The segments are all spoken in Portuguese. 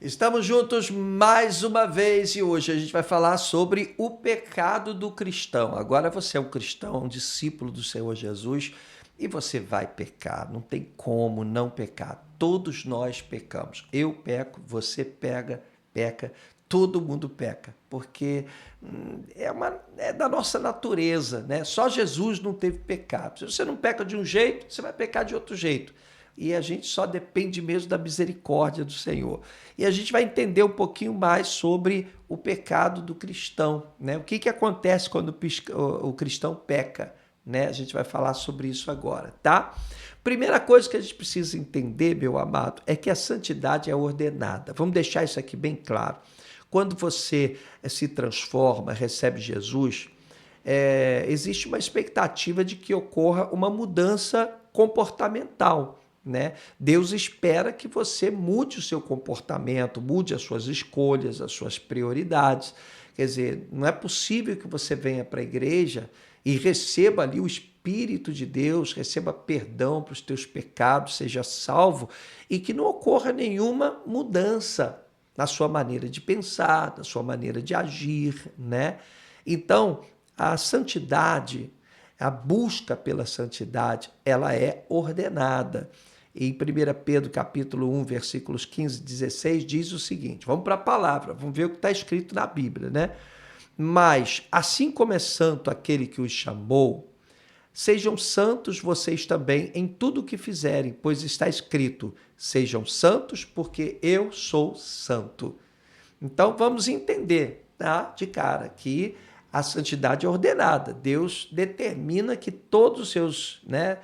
Estamos juntos mais uma vez e hoje a gente vai falar sobre o pecado do cristão. Agora você é um cristão, um discípulo do Senhor Jesus e você vai pecar. Não tem como não pecar. Todos nós pecamos. Eu peco, você peca, todo mundo peca, porque é da nossa natureza, né? Só Jesus não teve pecado. Se você não peca de um jeito, você vai pecar de outro jeito. E a gente só depende mesmo da misericórdia do Senhor. E a gente vai entender um pouquinho mais sobre o pecado do cristão, né? O que acontece quando o cristão peca, né? A gente vai falar sobre isso agora, tá? Primeira coisa que a gente precisa entender, meu amado, é que a santidade é ordenada. Vamos deixar isso aqui bem claro. Quando você se transforma, recebe Jesus, existe uma expectativa de que ocorra uma mudança comportamental, né? Deus espera que você mude o seu comportamento, mude as suas escolhas, as suas prioridades. Quer dizer, não é possível que você venha para a igreja e receba ali o Espírito de Deus, receba perdão para os teus pecados, seja salvo, e que não ocorra nenhuma mudança na sua maneira de pensar, na sua maneira de agir, né? Então, a santidade, a busca pela santidade, ela é ordenada. Em 1 Pedro capítulo 1, versículos 15 e 16, diz o seguinte, vamos para a palavra, vamos ver o que está escrito na Bíblia, né? Mas, assim como é santo aquele que os chamou, sejam santos vocês também em tudo o que fizerem, pois está escrito, sejam santos porque eu sou santo. Então, vamos entender, tá? De cara, que a santidade é ordenada. Deus determina que todos os seus, né,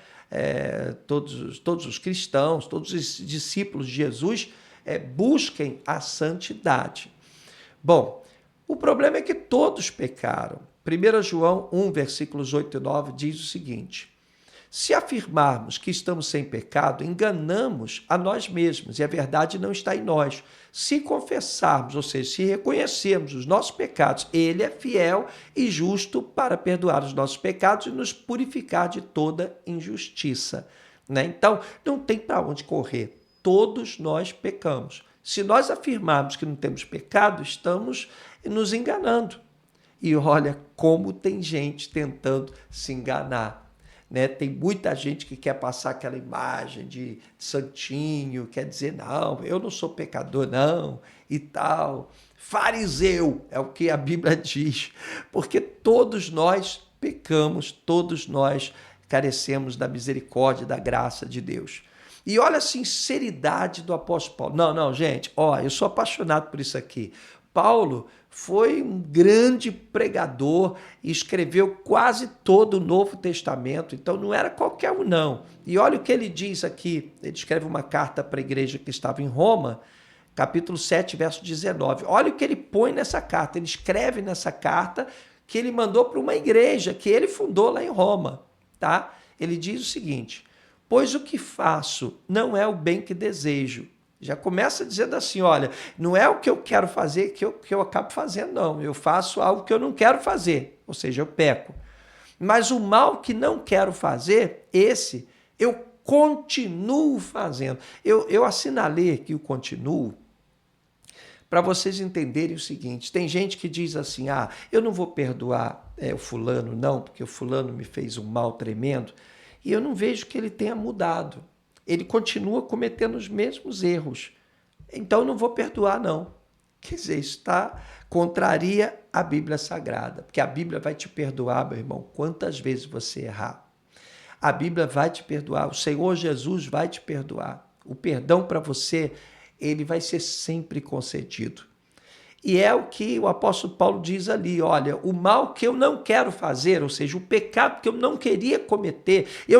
todos os cristãos, todos os discípulos de Jesus busquem a santidade. Bom, o problema é que todos pecaram. 1 João 1, versículos 8 e 9 diz o seguinte, se afirmarmos que estamos sem pecado, enganamos a nós mesmos e a verdade não está em nós. Se confessarmos, ou seja, se reconhecermos os nossos pecados, ele é fiel e justo para perdoar os nossos pecados e nos purificar de toda injustiça, né? Então, não tem para onde correr. Todos nós pecamos. Se nós afirmarmos que não temos pecado, estamos nos enganando. E olha como tem gente tentando se enganar. Né? Tem muita gente que quer passar aquela imagem de santinho, quer dizer, não, eu não sou pecador, não, e tal. Fariseu é o que a Bíblia diz, porque todos nós pecamos, todos nós carecemos da misericórdia, da graça de Deus. E olha a sinceridade do apóstolo Paulo. Não, gente, eu sou apaixonado por isso aqui. Paulo foi um grande pregador e escreveu quase todo o Novo Testamento, então não era qualquer um, não. E olha o que ele diz aqui, ele escreve uma carta para a igreja que estava em Roma, capítulo 7, verso 19. Olha o que ele põe nessa carta, ele escreve nessa carta que ele mandou para uma igreja que ele fundou lá em Roma, tá? Ele diz o seguinte, pois o que faço não é o bem que desejo. Já começa dizendo assim, olha, não é o que eu quero fazer que eu acabo fazendo, não. Eu faço algo que eu não quero fazer, ou seja, eu peco. Mas o mal que não quero fazer, esse, eu continuo fazendo. Eu assinalei aqui o continuo para vocês entenderem o seguinte, tem gente que diz assim, eu não vou perdoar o fulano, não, porque o fulano me fez um mal tremendo, e eu não vejo que ele tenha mudado. Ele continua cometendo os mesmos erros. Então, eu não vou perdoar, não. Quer dizer, isso contraria a Bíblia Sagrada, porque a Bíblia vai te perdoar, meu irmão, quantas vezes você errar. A Bíblia vai te perdoar, o Senhor Jesus vai te perdoar. O perdão para você, ele vai ser sempre concedido. E é o que o apóstolo Paulo diz ali, olha, o mal que eu não quero fazer, ou seja, o pecado que eu não queria cometer, eu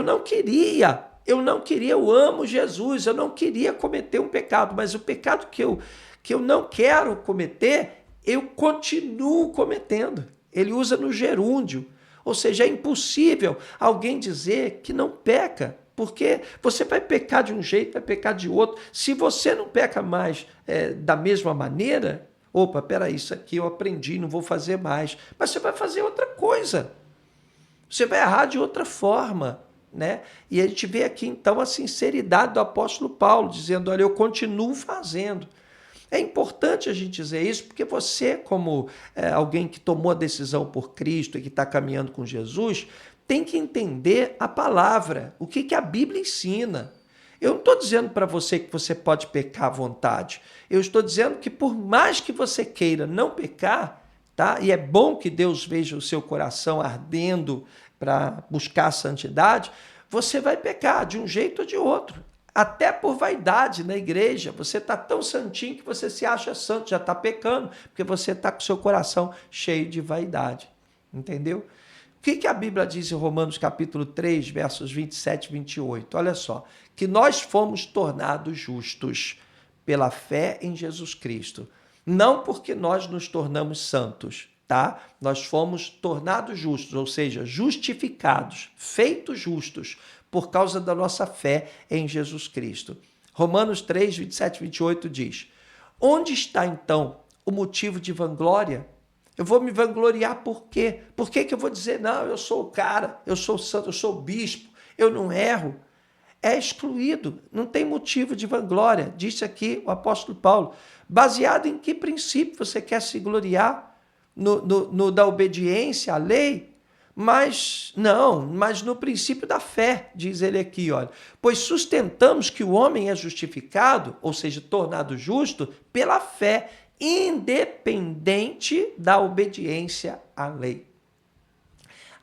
amo Jesus, eu não queria cometer um pecado, mas o pecado que eu não quero cometer, eu continuo cometendo. Ele usa no gerúndio, ou seja, é impossível alguém dizer que não peca, porque você vai pecar de um jeito, vai pecar de outro. Se você não peca mais da mesma maneira, opa, peraí, isso aqui eu aprendi, não vou fazer mais. Mas você vai fazer outra coisa. Você vai errar de outra forma, né? E a gente vê aqui, então, a sinceridade do apóstolo Paulo, dizendo, olha, eu continuo fazendo. É importante a gente dizer isso, porque você, como alguém que tomou a decisão por Cristo e que está caminhando com Jesus, tem que entender a palavra, o que a Bíblia ensina. Eu não estou dizendo para você que você pode pecar à vontade. Eu estou dizendo que por mais que você queira não pecar, tá? E é bom que Deus veja o seu coração ardendo para buscar a santidade, você vai pecar de um jeito ou de outro. Até por vaidade na igreja, você está tão santinho que você se acha santo, já está pecando, porque você está com o seu coração cheio de vaidade. Entendeu? O que a Bíblia diz em Romanos capítulo 3, versos 27 e 28? Olha só, que nós fomos tornados justos pela fé em Jesus Cristo, não porque nós nos tornamos santos, tá? Nós fomos tornados justos, ou seja, justificados, feitos justos, por causa da nossa fé em Jesus Cristo. Romanos 3, 27 e 28 diz: onde está então o motivo de vanglória? Eu vou me vangloriar por quê? Por que eu vou dizer, não, eu sou o cara, eu sou santo, eu sou bispo, eu não erro? É excluído, não tem motivo de vanglória, disse aqui o apóstolo Paulo. Baseado em que princípio você quer se gloriar? No da obediência à lei? Mas no princípio da fé, diz ele aqui, olha. Pois sustentamos que o homem é justificado, ou seja, tornado justo, pela fé, independente da obediência à lei.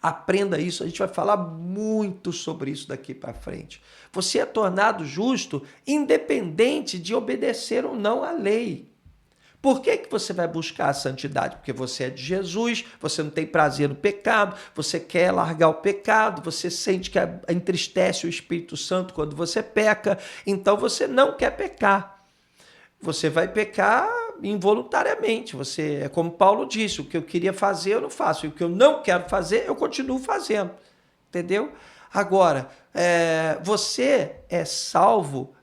Aprenda isso, a gente vai falar muito sobre isso daqui para frente. Você é tornado justo independente de obedecer ou não à lei. Por que você vai buscar a santidade? Porque você é de Jesus, você não tem prazer no pecado, você quer largar o pecado, você sente que entristece o Espírito Santo quando você peca, então você não quer pecar. Você vai pecar involuntariamente. Você é como Paulo disse, o que eu queria fazer eu não faço, e o que eu não quero fazer eu continuo fazendo. Entendeu? Agora, você é salvo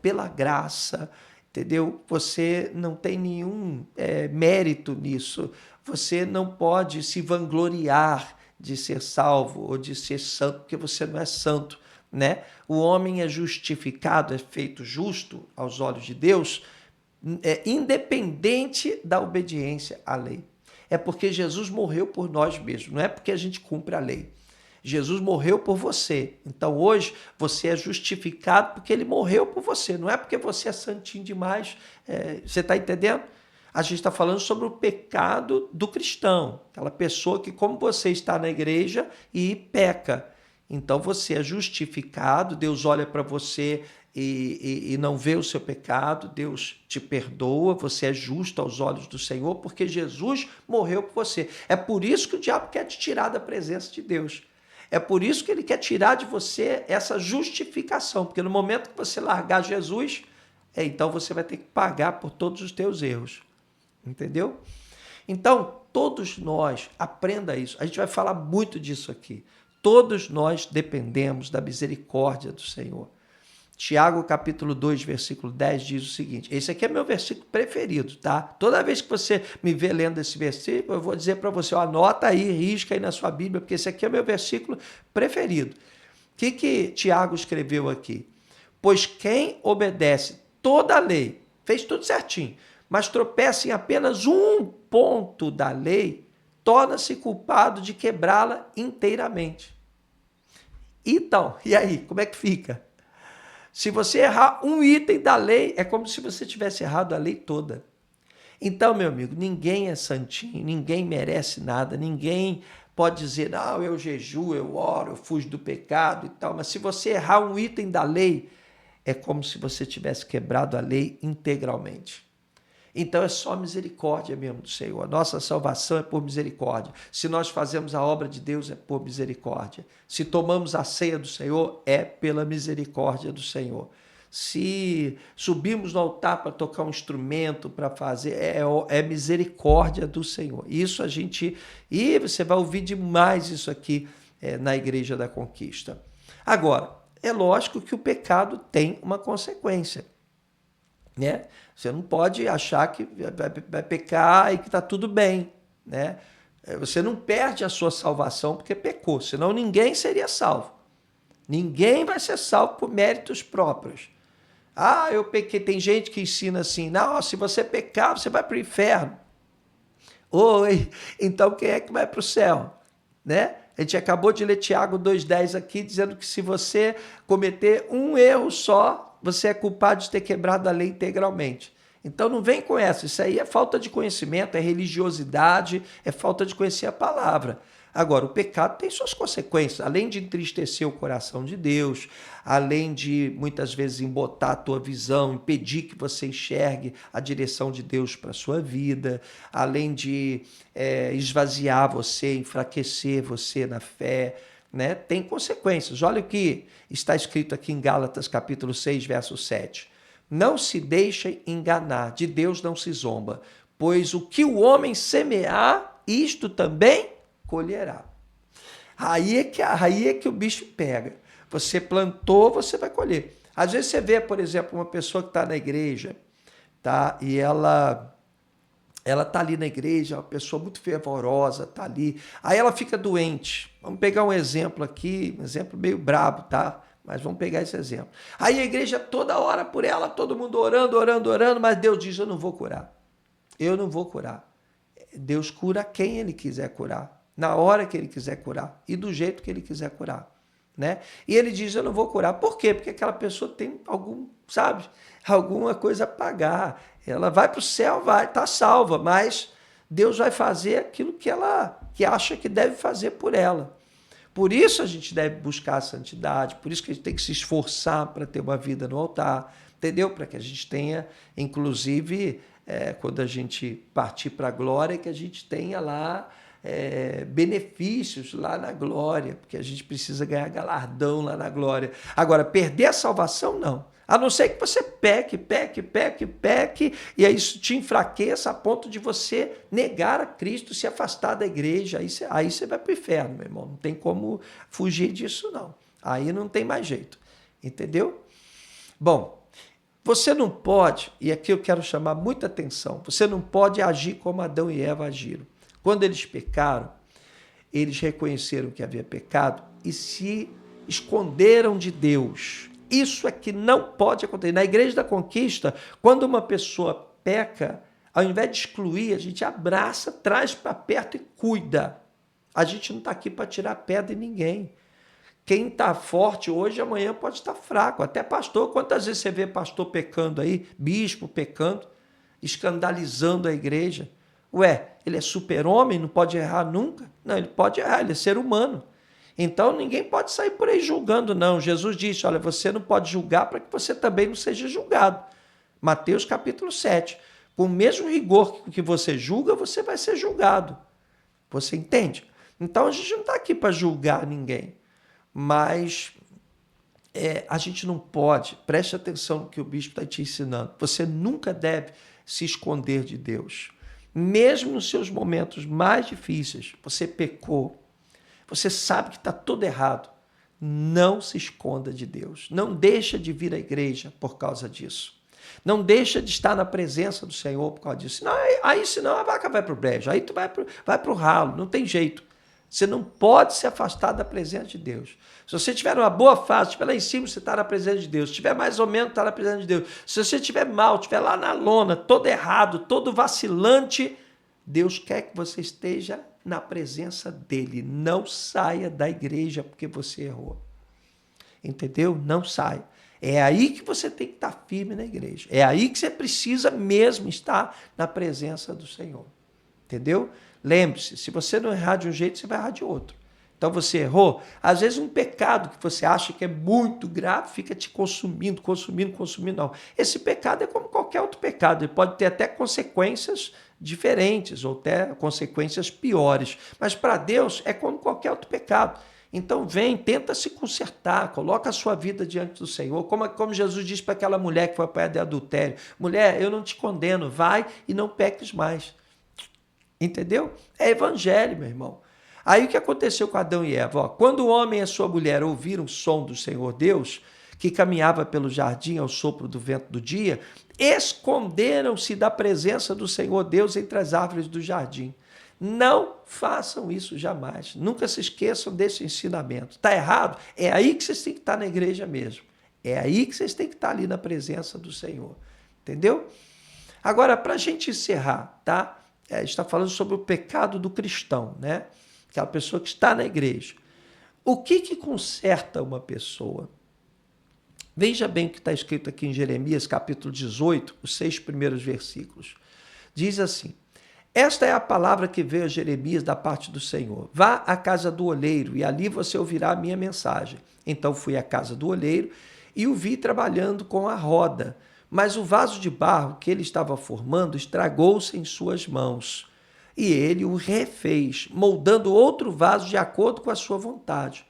pela graça. Entendeu? Você não tem nenhum mérito nisso. Você não pode se vangloriar de ser salvo ou de ser santo, porque você não é santo, né? O homem é justificado, é feito justo aos olhos de Deus, independente da obediência à lei. É porque Jesus morreu por nós mesmos, não é porque a gente cumpre a lei. Jesus morreu por você. Então hoje você é justificado porque ele morreu por você. Não é porque você é santinho demais. Você está entendendo? A gente está falando sobre o pecado do cristão. Aquela pessoa que, como você está na igreja e peca. Então você é justificado, Deus olha para você e não vê o seu pecado, Deus te perdoa, você é justo aos olhos do Senhor, porque Jesus morreu por você. É por isso que o diabo quer te tirar da presença de Deus. É por isso que ele quer tirar de você essa justificação, porque no momento que você largar Jesus, então você vai ter que pagar por todos os teus erros. Entendeu? Então, todos nós, aprenda isso, a gente vai falar muito disso aqui. Todos nós dependemos da misericórdia do Senhor. Tiago, capítulo 2, versículo 10, diz o seguinte, esse aqui é meu versículo preferido, tá? Toda vez que você me vê lendo esse versículo, eu vou dizer para você, anota aí, risca aí na sua Bíblia, porque esse aqui é meu versículo preferido. O que Tiago escreveu aqui? Pois quem obedece toda a lei, fez tudo certinho, mas tropeça em apenas um ponto da lei, torna-se culpado de quebrá-la inteiramente. Então, e aí, como é que fica? Se você errar um item da lei, é como se você tivesse errado a lei toda. Então, meu amigo, ninguém é santinho, ninguém merece nada, ninguém pode dizer, não, eu jejuo, eu oro, eu fujo do pecado e tal, mas se você errar um item da lei, é como se você tivesse quebrado a lei integralmente. Então é só misericórdia mesmo do Senhor. A nossa salvação é por misericórdia. Se nós fazemos a obra de Deus, é por misericórdia. Se tomamos a ceia do Senhor, é pela misericórdia do Senhor. Se subimos no altar para tocar um instrumento, para fazer, é misericórdia do Senhor. Isso a gente... E você vai ouvir demais isso aqui na Igreja da Conquista. Agora, é lógico que o pecado tem uma consequência, né? Você não pode achar que vai pecar e que está tudo bem, né? Você não perde a sua salvação porque pecou, senão ninguém seria salvo. Ninguém vai ser salvo por méritos próprios. Ah, eu pequei. Tem gente que ensina assim, não, se você pecar, você vai para o inferno. Oi, então quem é que vai para o céu? Né? A gente acabou de ler Tiago 2,10 aqui, dizendo que se você cometer um erro só, você é culpado de ter quebrado a lei integralmente. Então não vem com essa, isso aí é falta de conhecimento, é religiosidade, é falta de conhecer a palavra. Agora, o pecado tem suas consequências, além de entristecer o coração de Deus, além de muitas vezes embotar a tua visão, impedir que você enxergue a direção de Deus para a sua vida, além de esvaziar você, enfraquecer você na fé, né? Tem consequências. Olha o que está escrito aqui em Gálatas capítulo 6, verso 7. Não se deixem enganar, de Deus não se zomba, pois o que o homem semear, isto também colherá. Aí é que o bicho pega. Você plantou, você vai colher. Às vezes você vê, por exemplo, uma pessoa que está na igreja, tá? E ela está ali na igreja, uma pessoa muito fervorosa, está ali. Aí ela fica doente. Vamos pegar um exemplo aqui, um exemplo meio brabo, tá? Mas vamos pegar esse exemplo. Aí a igreja toda hora por ela, todo mundo orando, orando, orando, mas Deus diz, eu não vou curar. Eu não vou curar. Deus cura quem Ele quiser curar, na hora que Ele quiser curar e do jeito que Ele quiser curar, né? E Ele diz, eu não vou curar. Por quê? Porque aquela pessoa tem alguma coisa a pagar. Ela vai para o céu, vai, está salva, mas Deus vai fazer aquilo que ela acha que deve fazer por ela. Por isso a gente deve buscar a santidade, por isso que a gente tem que se esforçar para ter uma vida no altar, entendeu? Para que a gente tenha, inclusive, quando a gente partir para a glória, que a gente tenha lá benefícios lá na glória, porque a gente precisa ganhar galardão lá na glória. Agora, perder a salvação, não. A não ser que você peque, e aí isso te enfraqueça a ponto de você negar a Cristo, se afastar da igreja, aí você vai para o inferno, meu irmão. Não tem como fugir disso, não. Aí não tem mais jeito, entendeu? Bom, você não pode, e aqui eu quero chamar muita atenção, você não pode agir como Adão e Eva agiram. Quando eles pecaram, eles reconheceram que havia pecado e se esconderam de Deus. Isso é que não pode acontecer. Na Igreja da Conquista, quando uma pessoa peca, ao invés de excluir, a gente abraça, traz para perto e cuida. A gente não está aqui para tirar pedra em ninguém. Quem está forte hoje, amanhã pode estar fraco. Até pastor, quantas vezes você vê pastor pecando aí, bispo pecando, escandalizando a igreja? Ué, ele é super-homem, não pode errar nunca? Não, ele pode errar, ele é ser humano. Então ninguém pode sair por aí julgando, não. Jesus disse, olha, você não pode julgar para que você também não seja julgado. Mateus capítulo 7. Com o mesmo rigor que você julga, você vai ser julgado. Você entende? Então a gente não está aqui para julgar ninguém. Mas a gente não pode, preste atenção no que o bispo está te ensinando, você nunca deve se esconder de Deus. Mesmo nos seus momentos mais difíceis, você pecou, você sabe que está tudo errado, não se esconda de Deus. Não deixa de vir à igreja por causa disso. Não deixa de estar na presença do Senhor por causa disso. Não, aí senão a vaca vai para o brejo, aí tu vai para o ralo, não tem jeito. Você não pode se afastar da presença de Deus. Se você tiver uma boa fase, estiver lá em cima, você está na presença de Deus. Se estiver mais ou menos, está na presença de Deus. Se você estiver mal, estiver lá na lona, todo errado, todo vacilante, Deus quer que você esteja na presença dele. Não saia da igreja porque você errou. Entendeu? Não saia. É aí que você tem que estar firme na igreja. É aí que você precisa mesmo estar na presença do Senhor. Entendeu? Lembre-se, se você não errar de um jeito, você vai errar de outro. Então você errou. Às vezes um pecado que você acha que é muito grave fica te consumindo. Não. Esse pecado é como qualquer outro pecado. Ele pode ter até consequências diferentes ou até consequências piores. Mas para Deus é como qualquer outro pecado. Então vem, tenta se consertar, coloca a sua vida diante do Senhor, como Jesus disse para aquela mulher que foi apanhada de adultério. Mulher, eu não te condeno, vai e não peques mais. Entendeu? É evangelho, meu irmão. Aí o que aconteceu com Adão e Eva? Quando o homem e a sua mulher ouviram o som do Senhor Deus, que caminhava pelo jardim ao sopro do vento do dia, esconderam-se da presença do Senhor Deus entre as árvores do jardim. Não façam isso jamais. Nunca se esqueçam desse ensinamento. Está errado? É aí que vocês têm que estar na igreja mesmo. É aí que vocês têm que estar ali na presença do Senhor. Entendeu? Agora, para a gente encerrar, tá? A gente está falando sobre o pecado do cristão, né? Aquela pessoa que está na igreja. O que conserta uma pessoa? Veja bem o que está escrito aqui em Jeremias, capítulo 18, os 6 primeiros versículos. Diz assim: esta é a palavra que veio a Jeremias da parte do Senhor. Vá à casa do oleiro e ali você ouvirá a minha mensagem. Então fui à casa do oleiro e o vi trabalhando com a roda, mas o vaso de barro que ele estava formando estragou-se em suas mãos. E ele o refez, moldando outro vaso de acordo com a sua vontade.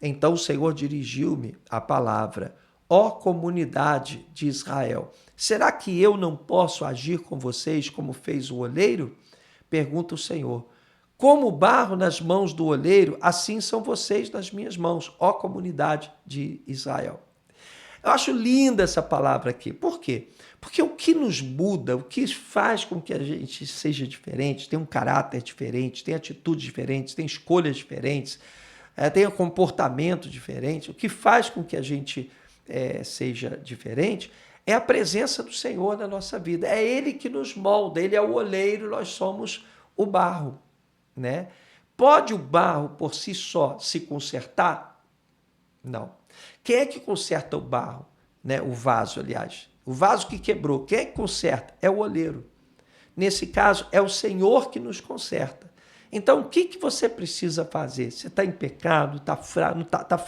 Então o Senhor dirigiu-me a palavra: ó comunidade de Israel, será que eu não posso agir com vocês como fez o oleiro? Pergunta o Senhor. Como o barro nas mãos do oleiro, assim são vocês nas minhas mãos, ó comunidade de Israel. Eu acho linda essa palavra aqui. Por quê? Porque o que nos muda, o que faz com que a gente seja diferente, tem um caráter diferente, tem atitudes diferentes, tem escolhas diferentes, tem um comportamento diferente, o que faz com que a gente seja diferente é a presença do Senhor na nossa vida. É Ele que nos molda, Ele é o oleiro, nós somos o barro, né? Pode o barro por si só se consertar? Não. Quem é que conserta o barro? Né? O vaso, aliás. O vaso que quebrou, quem é que conserta? É o oleiro. Nesse caso, é o Senhor que nos conserta. Então, o que você precisa fazer? Você está em pecado, está fraco,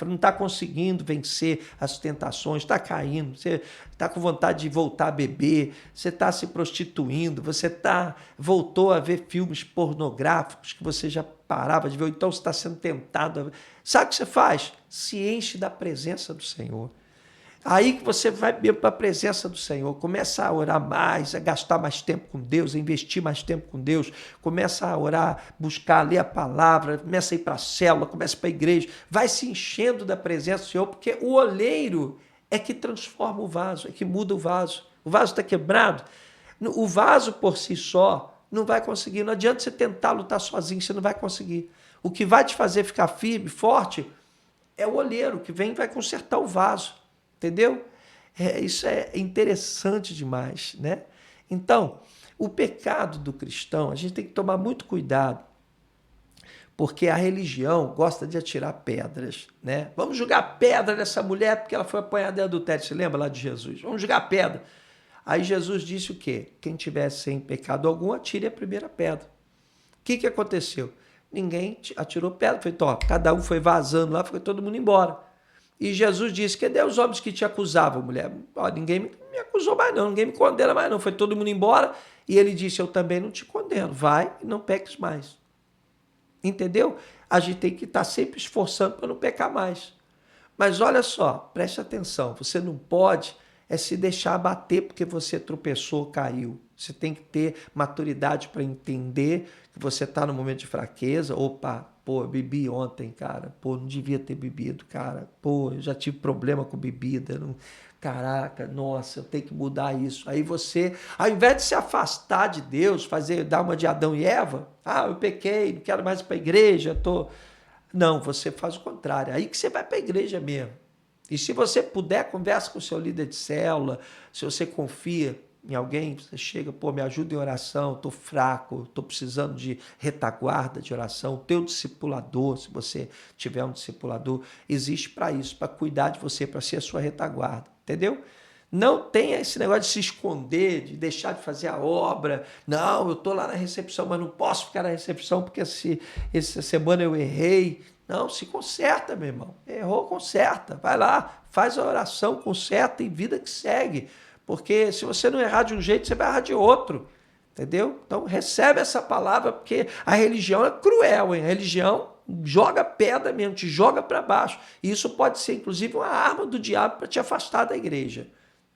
não está conseguindo vencer as tentações, está caindo, você está com vontade de voltar a beber, você está se prostituindo, você voltou a ver filmes pornográficos que você já parava de ver, ou então você está sendo tentado. Sabe o que você faz? Se enche da presença do Senhor. Aí que você vai para a presença do Senhor, começa a orar mais, a gastar mais tempo com Deus, a investir mais tempo com Deus, começa a orar, buscar, ler a palavra, começa a ir para a célula, começa para a igreja, vai se enchendo da presença do Senhor, porque o oleiro é que transforma o vaso, é que muda o vaso. O vaso está quebrado, o vaso por si só não vai conseguir, não adianta você tentar lutar sozinho, você não vai conseguir. O que vai te fazer ficar firme, forte, é o oleiro que vem e vai consertar o vaso. Entendeu? Isso é interessante demais, né? Então, o pecado do cristão, a gente tem que tomar muito cuidado, porque a religião gosta de atirar pedras, né? Vamos jogar pedra nessa mulher porque ela foi apanhada em adultério. Você lembra lá de Jesus? Vamos jogar pedra. Aí Jesus disse o quê? Quem tiver sem pecado algum, atire a primeira pedra. O que aconteceu? Ninguém atirou pedra. Foi, ó, cada um foi vazando lá, foi todo mundo embora. E Jesus disse: cadê os homens que te acusavam, mulher? Ó, ninguém me acusou mais não, ninguém me condena mais não. Foi todo mundo embora. E ele disse: eu também não te condeno. Vai e não peques mais. Entendeu? A gente tem que estar sempre esforçando para não pecar mais. Mas olha só, preste atenção. Você não pode se deixar abater porque você tropeçou, caiu. Você tem que ter maturidade para entender que você está no momento de fraqueza. Opa, pô, eu bebi ontem, cara. Pô, não devia ter bebido, cara. Pô, eu já tive problema com bebida. Não... Caraca, nossa, eu tenho que mudar isso. Aí você, ao invés de se afastar de Deus, dar uma de Adão e Eva, eu pequei, não quero mais ir para a igreja, Não, você faz o contrário. Aí que você vai para a igreja mesmo. E se você puder, conversa com o seu líder de célula. Se você confia em alguém, você chega, pô, me ajuda em oração, estou fraco, estou precisando de retaguarda de oração. O teu discipulador, se você tiver um discipulador, existe para isso, para cuidar de você, para ser a sua retaguarda, entendeu? Não tenha esse negócio de se esconder, de deixar de fazer a obra. Não, eu estou lá na recepção, mas não posso ficar na recepção porque essa semana eu errei. Não, se conserta, meu irmão. Errou, conserta. Vai lá, faz a oração, conserta e vida que segue. Porque se você não errar de um jeito, você vai errar de outro. Entendeu? Então recebe essa palavra, porque a religião é cruel, hein? A religião joga pedra mesmo, te joga para baixo. E isso pode ser, inclusive, uma arma do diabo para te afastar da igreja.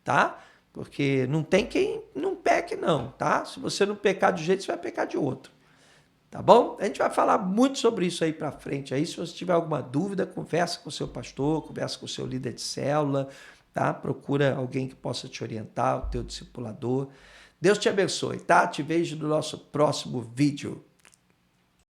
Tá? Porque não tem quem não peque, não. Tá? Se você não pecar de um jeito, você vai pecar de outro. Tá bom? A gente vai falar muito sobre isso aí para frente. Aí, se você tiver alguma dúvida, conversa com o seu pastor, conversa com o seu líder de célula, tá? Procura alguém que possa te orientar, o teu discipulador. Deus te abençoe, tá? Te vejo no nosso próximo vídeo.